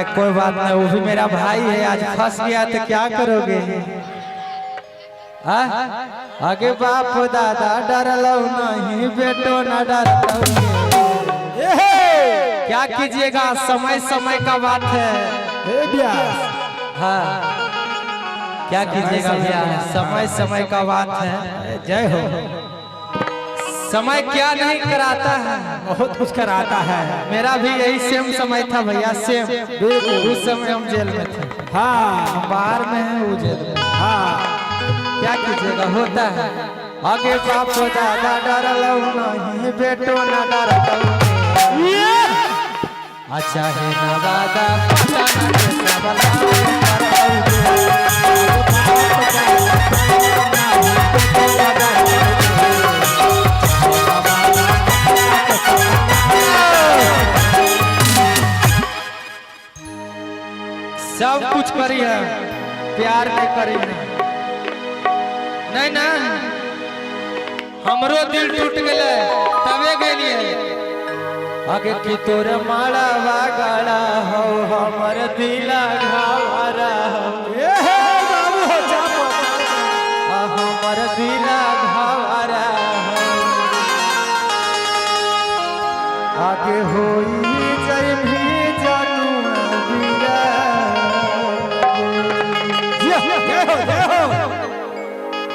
कोई बात नहीं, वो भी मेरा भाई है। आज फंस गया तो क्या करोगे? आगे बाप दादा डरलो नहीं, बेटो न डरलो। क्या कीजिएगा, समय समय का बात है। हाँ क्या कीजिएगा भैया, समय समय का बात है। जय हो। समय क्या नहीं कराता है, बहुत कुछ कराता है। मेरा भी यही सेम समय था भैया, सेम। उस समय हम जेल में थे। हाँ हम बाहर में हैं, वो जेल में। हाँ क्या कीजिएगा, होता है। आगे बाप दादा डरलो नहीं, बेटो न डरलो। अच्छा है ना दादा सब कुछ करी है, प्यार नहीं करी है। नहीं ना, हमरो दिल टूट गए तबे गए। आगे की तोर माला वागड़ा हो, हमर दिला घावरा हो। बाबू हो जा, हमर दिला घावरा हो। आगे होई जय भी जानू बिया।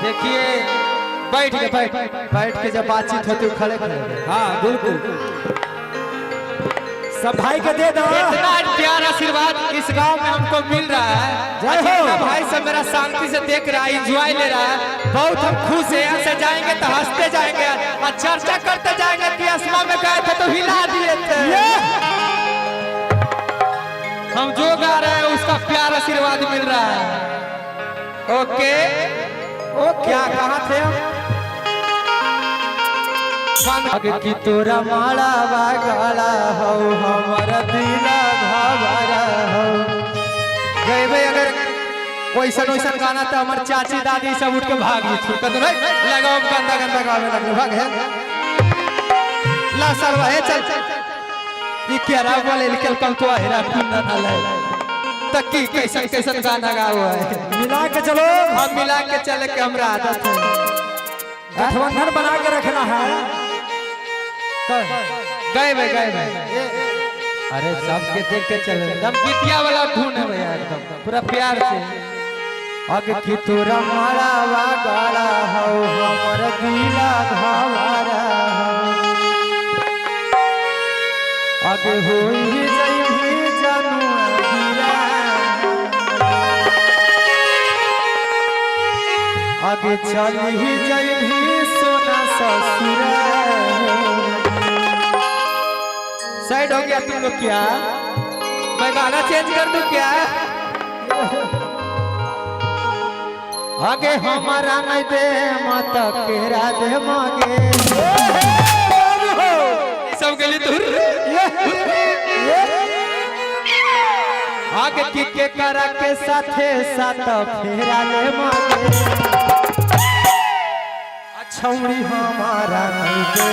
देखिए बैठ के जब बातचीत होती है खड़े खड़े। हाँ बिल्कुल, सब भाई को दे दो। इतना प्यार आशीर्वाद इस गांव में हमको मिल रहा है। जय हो। भाई सब मेरा शांति से देख रहा है, एंजॉय ले रहा है। बहुत हम खुश हैं। यहाँ से जाएंगे तो हंसते जाएंगे और चर्चा करते जाएंगे कि असमा में गए थे तो हिला दिए थे। हम जो गा रहे हैं उसका प्यार आशीर्वाद मिल रहा है। ओके क्या कहाँ थे हम? आगे की तोरा माला वागड़ा हो, हमर दिला घावरा हो। गए भाई अगर वैसन वैसन गाना तो हमारे चाची दादी सब उठ के भाग गई। लगाओ गंदा गंदा गावे लगे, भाग है ला सरवा है। चल ये क्या राव वाले निकल कल तो हेरा कुंदा ना ले तक की कैसन कैसन गाना गाओ है। मिला के चलो, हम मिला के चले के हमरा आदत है। गठबंधन बना के रखना है। गए भाई अरे सबके देख के चले, एकदम गीतिया वाला धुन है भैया, एकदम पूरा प्यार से। आगे की तोरा मारा वागड़ा हो, हमर दिला घावरा हो। आगे होई जई भी जानू बिया। आगे चली जई भी सोना ससुरा। साइड हो गया तुम लोग क्या? मैं गाना चेंज कर दूं क्या? आगे हमारा नहीं दे माता केरा दे मांगे। सब के लिए दूर आगे की करा के साथे साथ फेरा ले मांगे। अच्छा हमारा नहीं दे